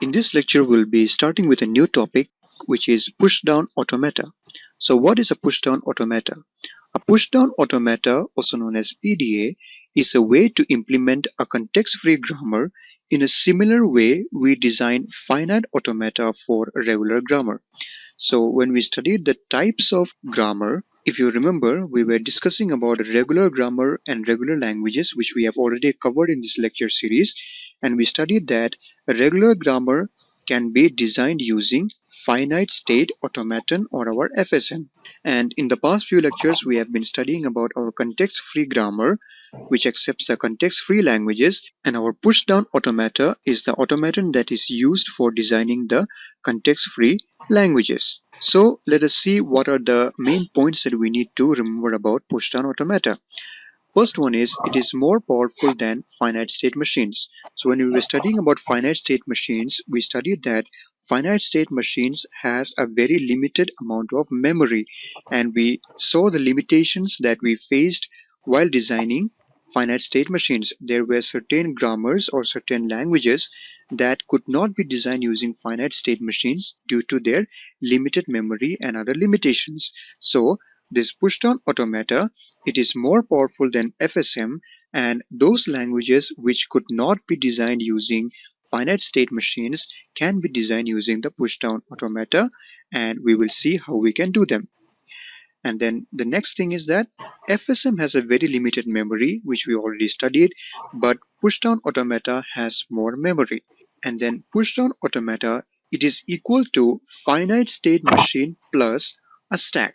In this lecture, we'll be starting with a new topic, which is push-down automata. So what is a push-down automata? A push-down automata, also known as PDA, is a way to implement a context-free grammar in a similar way we design finite automata for regular grammar. So when we studied the types of grammar, if you remember, we were discussing about regular grammar and regular languages, which we have already covered in this lecture series. And we studied that a regular grammar can be designed using finite state automaton or our FSM. And in the past few lectures, we have been studying about our context-free grammar, which accepts the context-free languages, and our push-down automata is the automaton that is used for designing the context-free languages. So let us see what are the main points that we need to remember about push-down automata. First one is it is more powerful than finite state machines. So when we were studying about finite state machines, we studied that finite state machines has a very limited amount of memory, and we saw the limitations that we faced while designing finite state machines. There were certain grammars or certain languages that could not be designed using finite state machines due to their limited memory and other limitations. So this pushdown automata, it is more powerful than FSM, and those languages which could not be designed using finite state machines can be designed using the pushdown automata, and we will see how we can do them. And then the next thing is that FSM has a very limited memory, which we already studied, but pushdown automata has more memory. And then pushdown automata, it is equal to finite state machine plus a stack.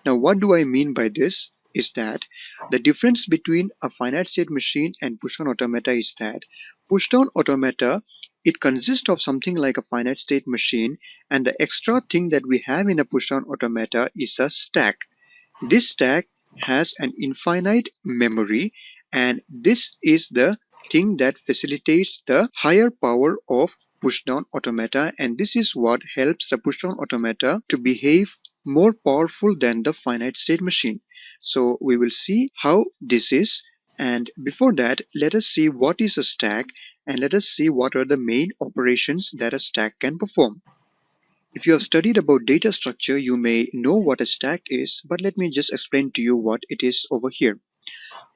Now what do I mean by this is that the difference between a finite state machine and pushdown automata is that pushdown automata, it consists of something like a finite state machine, and the extra thing that we have in a pushdown automata is a stack. This stack has an infinite memory, and this is the thing that facilitates the higher power of pushdown automata, and this is what helps the pushdown automata to behave more powerful than the finite state machine. So we will see how this is, and before that let us see what is a stack, and let us see what are the main operations that a stack can perform. If you have studied about data structure, you may know what a stack is, but let me just explain to you what it is over here.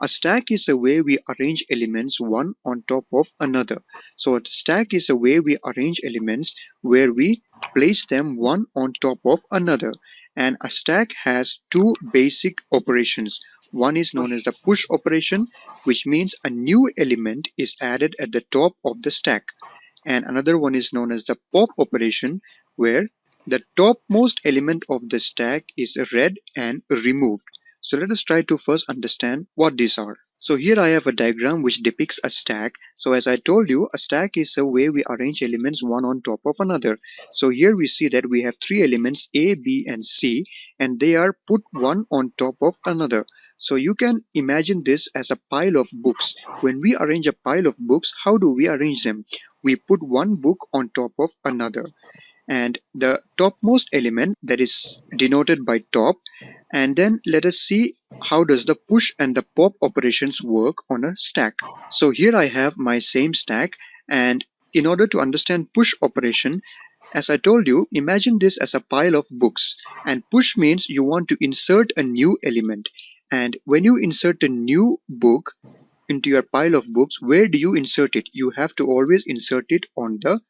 A stack is a way we arrange elements one on top of another. So a stack is a way we arrange elements where we place them one on top of another. And a stack has two basic operations. One is known as the push operation, which means a new element is added at the top of the stack. And another one is known as the pop operation, where the topmost element of the stack is read and removed. So let us try to first understand what these are. So here I have a diagram which depicts a stack. So as I told you, a stack is a way we arrange elements one on top of another. So here we see that we have three elements A, B and C, and they are put one on top of another. So you can imagine this as a pile of books. When we arrange a pile of books, how do we arrange them? We put one book on top of another, and the topmost element, that is denoted by top. And then let us see how does the push and the pop operations work on a stack. So here I have my same stack, and in order to understand push operation, as I told you, imagine this as a pile of books, and push means you want to insert a new element. And when you insert a new book into your pile of books, where do you insert it? You have to always insert it on the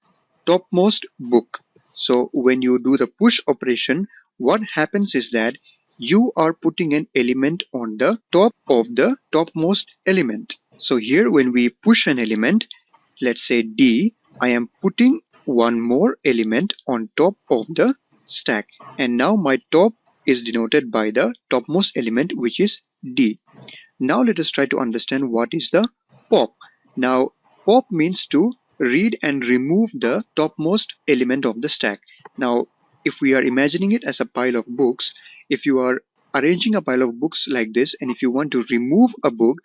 topmost book. So when you do the push operation, what happens is that you are putting an element on the top of the topmost element. So here when we push an element, let's say D, I am putting one more element on top of the stack, and now my top is denoted by the topmost element, which is D. Now let us try to understand what is the pop. Now pop means to read and remove the topmost element of the stack. Now if we are imagining it as a pile of books, if you are arranging a pile of books like this, and if you want to remove a book,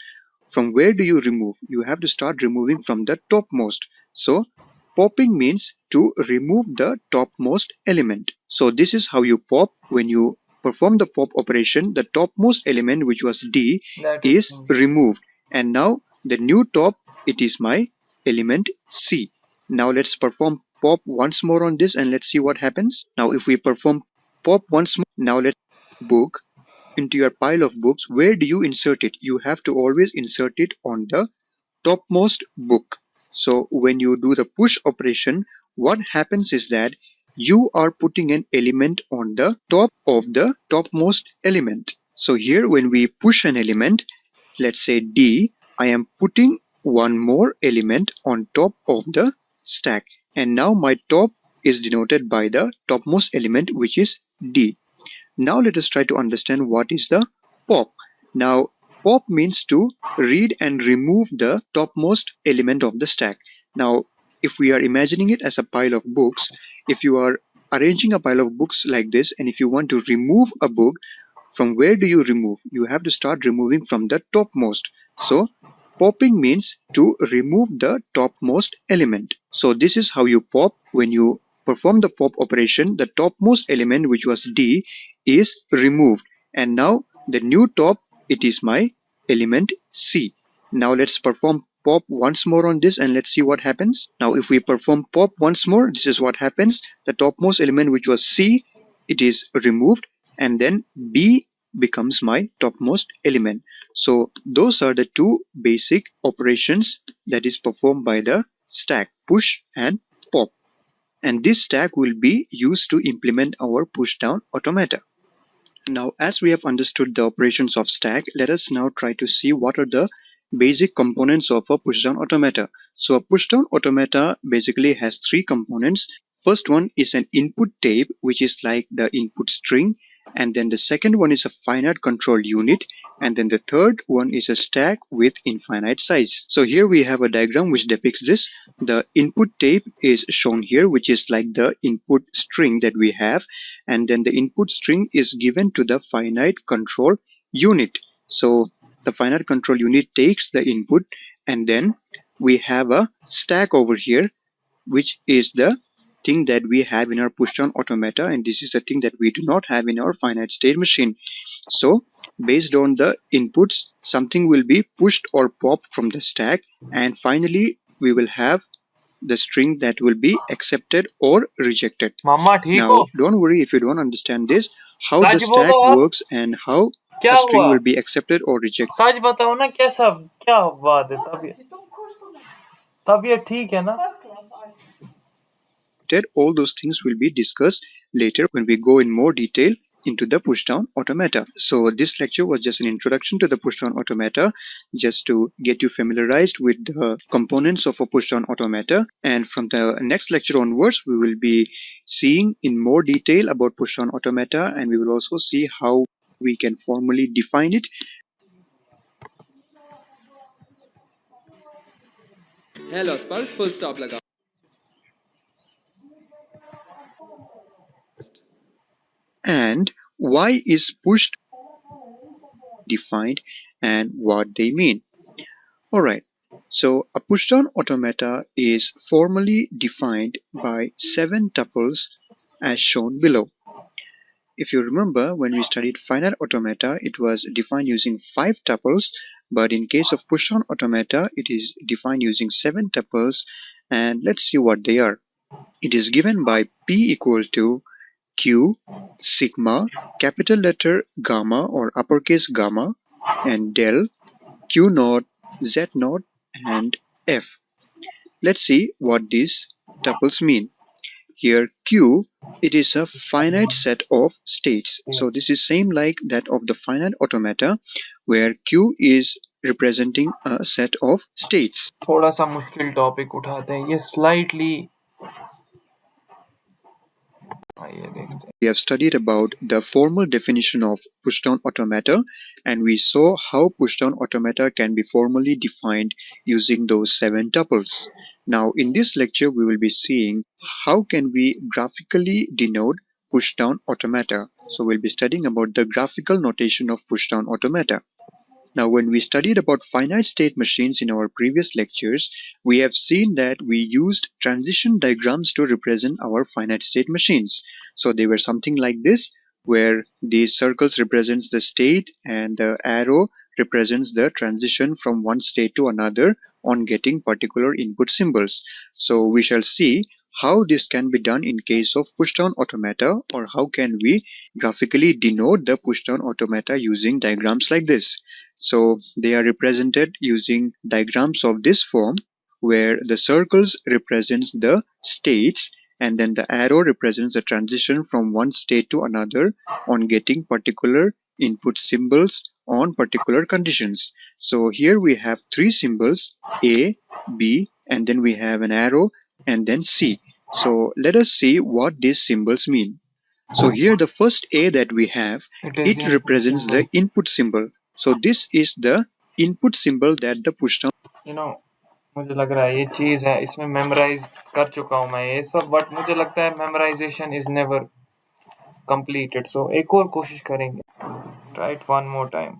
from where do you remove? You have to start removing from the topmost. So popping means to remove the topmost element. So this is how you pop. When you perform the pop operation, the topmost element, which was D, is removed, and now the new top, it is my element C. Now let's perform pop once more on this and let's see what happens. Now if we perform pop once more, now let's book into your pile of books. Where do you insert it? You have to always insert it on the topmost book. So when you do the push operation, what happens is that you are putting an element on the top of the topmost element. So here when we push an element, let's say D, I am putting one more element on top of the stack, and now my top is denoted by the topmost element, which is D. Now let us try to understand what is the pop. Now pop means to read and remove the topmost element of the stack. Now if we are imagining it as a pile of books, if you are arranging a pile of books like this, and if you want to remove a book, from where do you remove? You have to start removing from the topmost. So popping means to remove the topmost element. So this is how you pop. When you perform the pop operation, the topmost element, which was D, is removed, and now the new top, it is my element C. Now let's perform pop once more on this and let's see what happens. Now if we perform pop once more, this is what happens. The topmost element, which was C, it is removed, and then B becomes my topmost element. So those are the two basic operations that is performed by the stack, push and pop. And this stack will be used to implement our push down automata. Now as we have understood the operations of stack, let us now try to see what are the basic components of a push down automata. So a push down automata basically has three components. First one is an input tape, which is like the input string, and then the second one is a finite control unit, and then the third one is a stack with infinite size. So here we have a diagram which depicts this. The input tape is shown here, which is like the input string that we have, and then the input string is given to the finite control unit. So the finite control unit takes the input, and then we have a stack over here, which is the thing that we have in our push-down automata, and this is the thing that we do not have in our finite state machine. So based on the inputs, something will be pushed or popped from the stack, and finally we will have the string that will be accepted or rejected. Now don't worry if you don't understand this, how the stack works and how a string will be accepted or rejected. सच बताओ ना, कैसा क्या बात है? तबीयत ठीक है ना? All those things will be discussed later when we go in more detail into the pushdown automata. So this lecture was just an introduction to the pushdown automata, just to get you familiarized with the components of a pushdown automata. And from the next lecture onwards, we will be seeing in more detail about pushdown automata, and we will also see how we can formally define it. Hello, पर full stop लगा. And why is push defined and what they mean. Alright, so a pushdown automata is formally defined by 7 tuples as shown below. If you remember, when we studied finite automata, it was defined using 5 tuples, but in case of pushdown automata, it is defined using 7 tuples, and let's see what they are. It is given by P equal to Q, sigma, capital letter gamma or uppercase gamma, and del, Q naught, Z naught, and F. Let's see what these tuples mean. Here Q, it is a finite set of states. So this is same like that of the finite automata, where Q is representing a set of states. थोड़ा सा मुश्किल topic उठाते हैं, ये slightly We have studied about the formal definition of pushdown automata, and we saw how pushdown automata can be formally defined using those 7 tuples. Now in this lecture we will be seeing how can we graphically denote pushdown automata. So we'll be studying about the graphical notation of pushdown automata. Now, when we studied about finite state machines in our previous lectures, we have seen that we used transition diagrams to represent our finite state machines. So they were something like this, where the circles represents the state and the arrow represents the transition from one state to another on getting particular input symbols. So we shall see how this can be done in case of pushdown automata, or how can we graphically denote the pushdown automata using diagrams like this. So they are represented using diagrams of this form, where the circles represents the states and then the arrow represents the transition from one state to another on getting particular input symbols on particular conditions. So here we have three symbols, A, B, and then we have an arrow and then C. So let us see what these symbols mean. So here the first A that we have, It is the it input represents symbol. the input symbol. So this is the input symbol that the pushdown You know, मुझे लग रहा है ये चीज़ है, इसमें memorise कर चुका हूँ मैं ये सब, बट मुझे लगता है मेमोराइजेशन इज नेवर कंप्लीटेड. सो एक और कोशिश करेंगे. Try it one more time.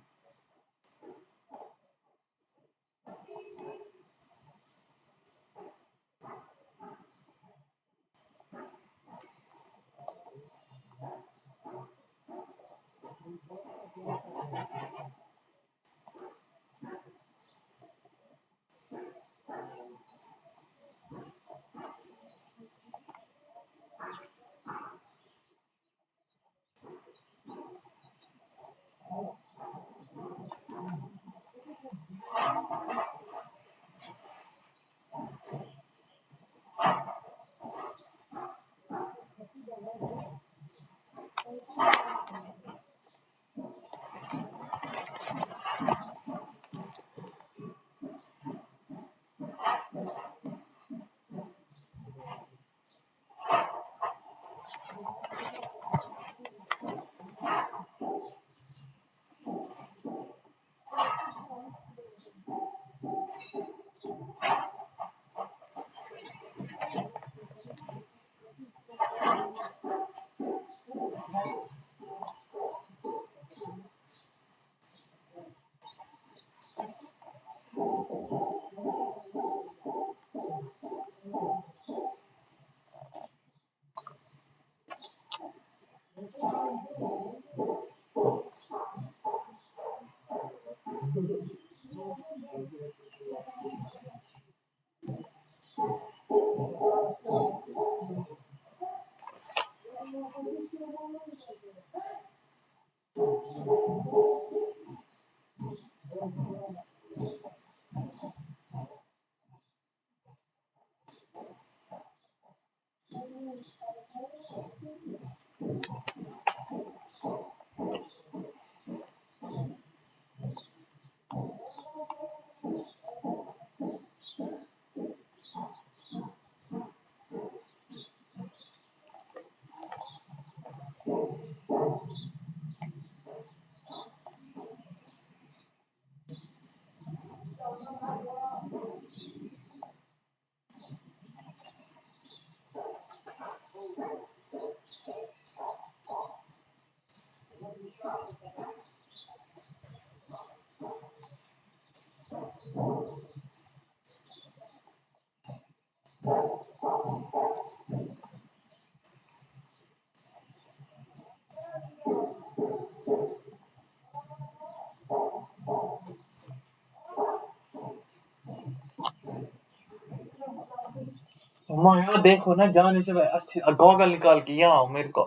यहाँ देखो ना, जाने से अच्छी गॉगल निकाल के यहाँ आओ, मेरे को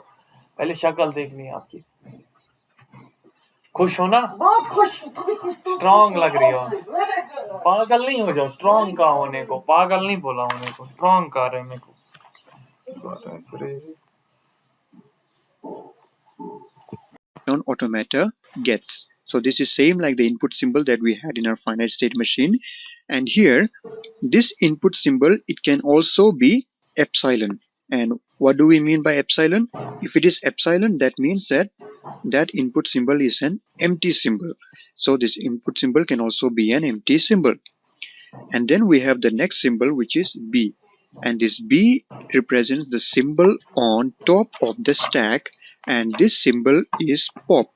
पहले शक्ल देखनी है आपकी. खुश हो ना? बहुत खुश. स्ट्रांग लग रही हो. पागल नहीं हो जाओ. स्ट्रांग का होने को, पागल नहीं बोला होने को, स्ट्रांग का रहे मेरे को. automata gets. So this is same like the input symbol that we had in our finite state machine. And here, this input symbol, it can also be epsilon. And what do we mean by epsilon? If it is epsilon, that means that that input symbol is an empty symbol. So this input symbol can also be an empty symbol. And then we have the next symbol, which is B. And this B represents the symbol on top of the stack, and this symbol is pop.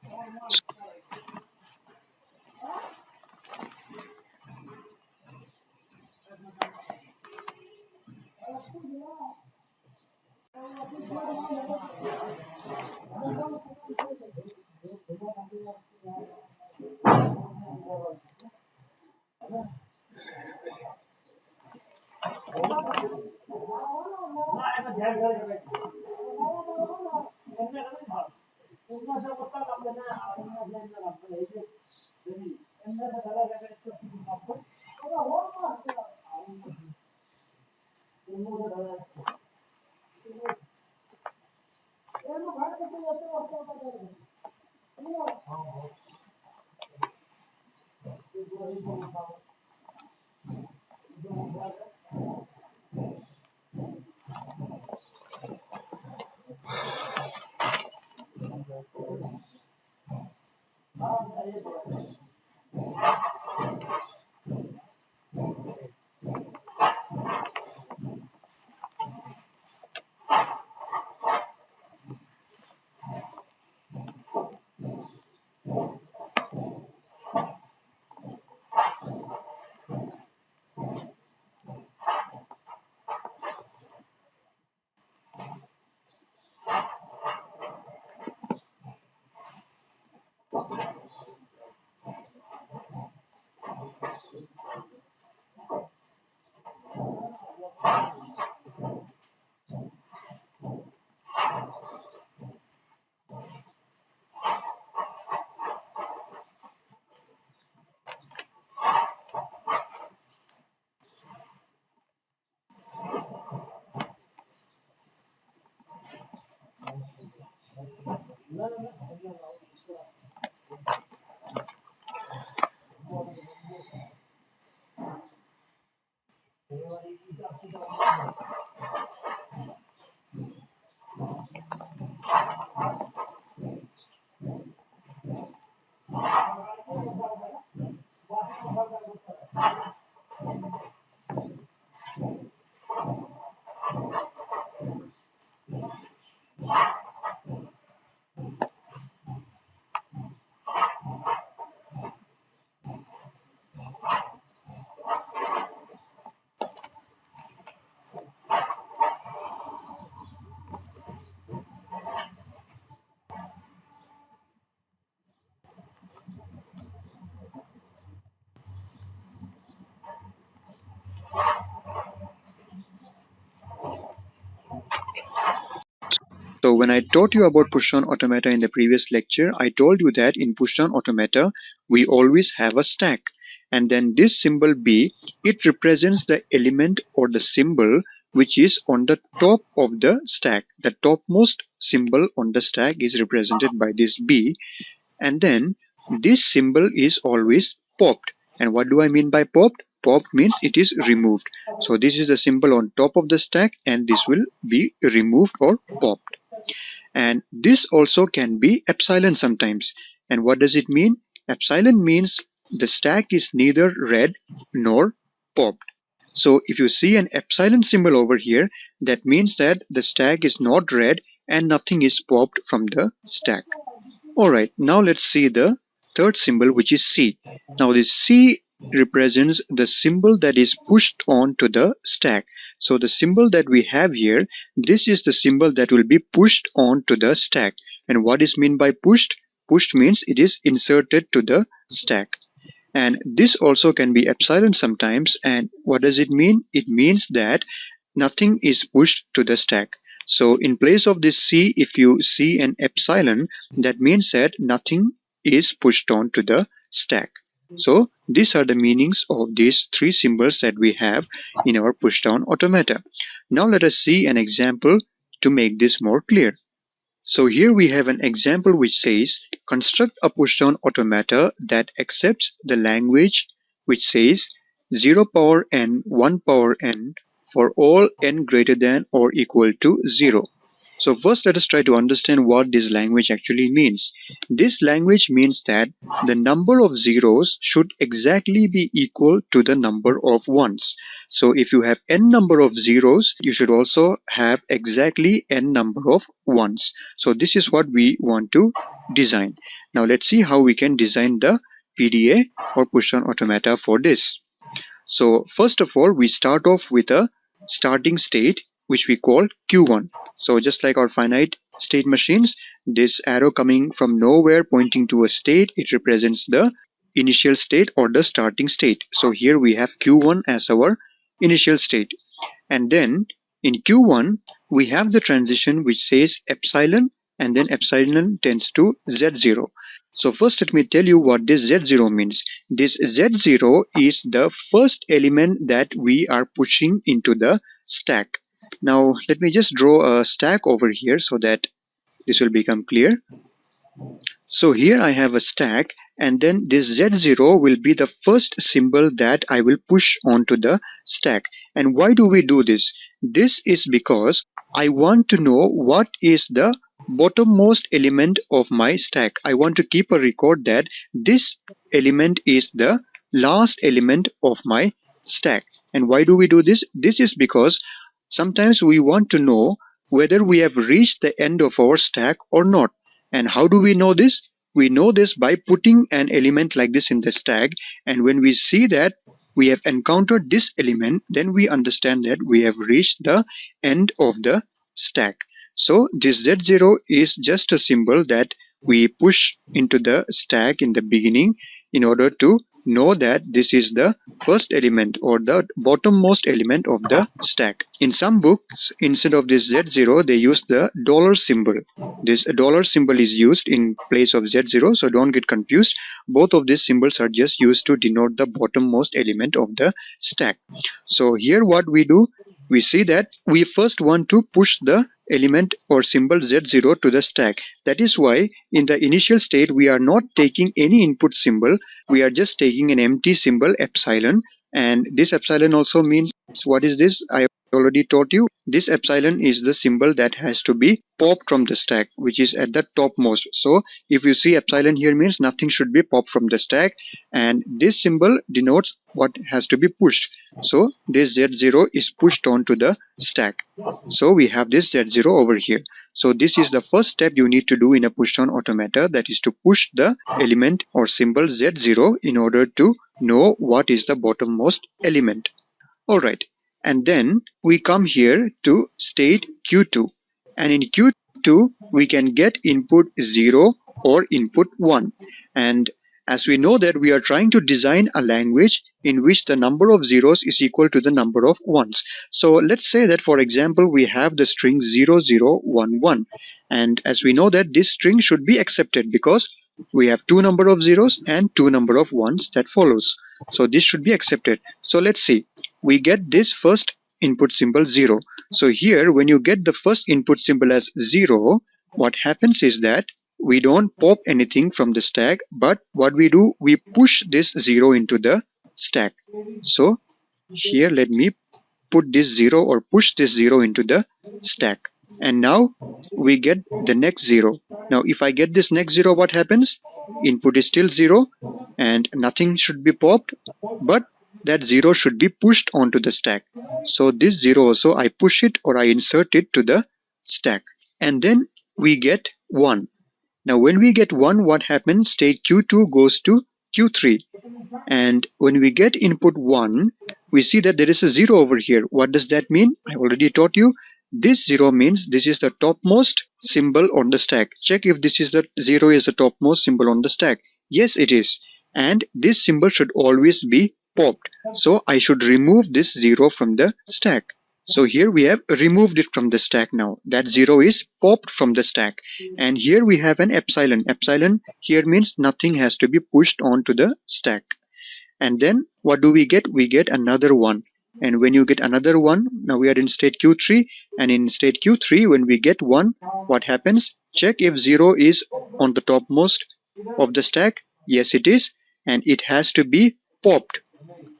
So when I taught you about push-down automata in the previous lecture, I told you that in push-down automata, we always have a stack. And then this symbol B, it represents the element or the symbol which is on the top of the stack. The topmost symbol on the stack is represented by this B. And then this symbol is always popped. And what do I mean by popped? Popped means it is removed. So this is the symbol on top of the stack and this will be removed or popped. And this also can be epsilon sometimes. And what does it mean? Epsilon means the stack is neither read nor popped. So if you see an epsilon symbol over here, that means that the stack is not read and nothing is popped from the stack. Alright, now let's see the third symbol, which is C. Now this C represents the symbol that is pushed onto the stack. So the symbol that we have here, this is the symbol that will be pushed onto the stack. And what is meant by pushed? Pushed means it is inserted to the stack. And this also can be epsilon sometimes. And what does it mean? It means that nothing is pushed to the stack. So in place of this C, if you see an epsilon, that means that nothing is pushed on to the stack. So these are the meanings of these three symbols that we have in our pushdown automata. Now let us see an example to make this more clear. So here we have an example which says, construct a pushdown automata that accepts the language which says 0 power n, 1 power n for all n greater than or equal to 0. So first let us try to understand what this language actually means. This language means that the number of zeros should exactly be equal to the number of ones. So if you have n number of zeros, you should also have exactly n number of ones. So this is what we want to design. Now let's see how we can design the PDA or pushdown automata for this. So first of all, we start off with a starting state which we call Q1. So just like our finite state machines, this arrow coming from nowhere pointing to a state, it represents the initial state or the starting state. So here we have Q1 as our initial state. And then in Q1, we have the transition which says epsilon, and then epsilon tends to Z0. So first let me tell you what this Z0 means. This Z0 is the first element that we are pushing into the stack. Now let me just draw a stack over here so that this will become clear. So here I have a stack, and then this Z0 will be the first symbol that I will push onto the stack. And why do we do this? This is because I want to know what is the bottommost element of my stack. I want to keep a record that this element is the last element of my stack. And why do we do this? This is because sometimes we want to know whether we have reached the end of our stack or not. And how do we know this? We know this by putting an element like this in the stack, and when we see that we have encountered this element, then we understand that we have reached the end of the stack. So this Z0 is just a symbol that we push into the stack in the beginning in order to know that this is the first element or the bottommost element of the stack. In some books, instead of this Z0, they use the dollar symbol. This dollar symbol is used in place of Z0, so don't get confused. Both of these symbols are just used to denote the bottommost element of the stack. So here what we do, we see that we first want to push the element or symbol Z0 to the stack. That is why in the initial state we are not taking any input symbol, we are just taking an empty symbol epsilon, and this epsilon also means, what is this? I already taught you. This epsilon is the symbol that has to be popped from the stack, which is at the topmost. So if you see epsilon here means nothing should be popped from the stack, and this symbol denotes what has to be pushed. So this Z0 is pushed onto the stack. So we have this Z0 over here. So this is the first step you need to do in a push-down automata, that is to push the element or symbol Z0 in order to know what is the bottommost element. Alright, and then we come here to state Q2, and in Q2 we can get input 0 or input 1, and as we know that we are trying to design a language in which the number of zeros is equal to the number of ones. So let's say that, for example, we have the string 0011, and as we know that this string should be accepted because we have two number of zeros and two number of ones that follows. So this should be accepted. So let's see, we get this first input symbol 0. So here when you get the first input symbol as 0, what happens is that we don't pop anything from the stack, but what we do, we push this 0 into the stack. So here let me put this 0 or push this 0 into the stack, and now we get the next 0. Now if I get this next 0, what happens? Input is still 0 and nothing should be popped, but that 0 should be pushed onto the stack. So this 0 also I push it or I insert it to the stack, and then we get 1. Now when we get 1, what happens? State Q2 goes to Q3, and when we get input 1, we see that there is a 0 over here. What does that mean? I already taught you. This 0 means this is the topmost symbol on the stack. Check if this is the 0 is the topmost symbol on the stack. Yes, it is, and this symbol should always be popped. So I should remove this 0 from the stack. So here we have removed it from the stack now. That 0 is popped from the stack. And here we have an epsilon. Epsilon here means nothing has to be pushed onto the stack. And then what do we get? We get another 1. And when you get another 1, now we are in state Q3. And in state Q3, when we get 1, what happens? Check if 0 is on the topmost of the stack. Yes, it is. And it has to be popped.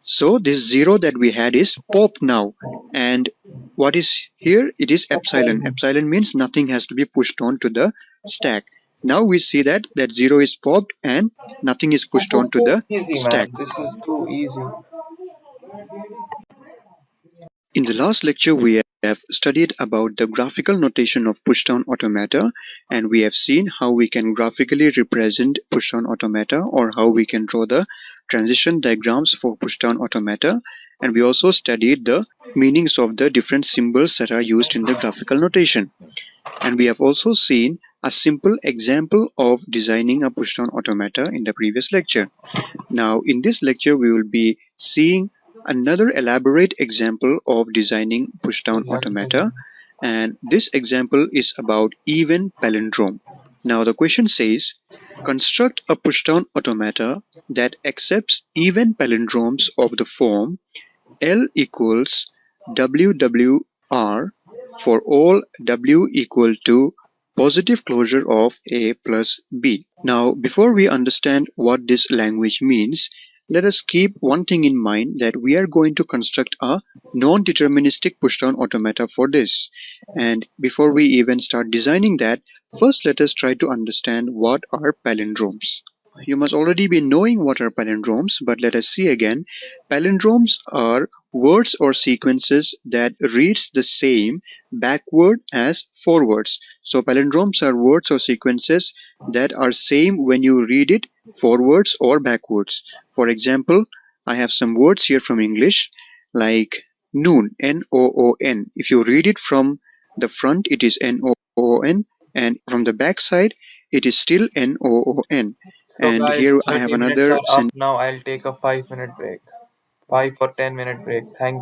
So this 0 that we had is popped now, and what is here? It is epsilon. Epsilon means nothing has to be pushed on to the stack. Now we see that 0 is popped and nothing is pushed This is onto too the easy, stack. man. This is too easy. In the last lecture we have studied about the graphical notation of pushdown automata, and we have seen how we can graphically represent pushdown automata, or how we can draw the transition diagrams for pushdown automata, and we also studied the meanings of the different symbols that are used in the graphical notation. And we have also seen a simple example of designing a pushdown automata in the previous lecture. Now in this lecture we will be seeing another elaborate example of designing pushdown automata, and this example is about even palindrome. Now the question says, construct a pushdown automata that accepts even palindromes of the form L equals WWR for all W equal to positive closure of A plus B. Now, before we understand what this language means, let us keep one thing in mind, that we are going to construct a non-deterministic pushdown automata for this. And before we even start designing that, first let us try to understand what are palindromes. You must already be knowing what are palindromes, but let us see again. Palindromes are words or sequences that reads the same backward as forwards. So palindromes are words or sequences that are same when you read it forwards or backwards. For example, I have some words here from English like noon, N-O-O-N. If you read it from the front, it is N-O-O-N, and from the back side, it is still N-O-O-N. So And guys, here I have 30 minutes another are up sentence. now. I'll take a 5-minute break. 5 or 10-minute break. Thank you.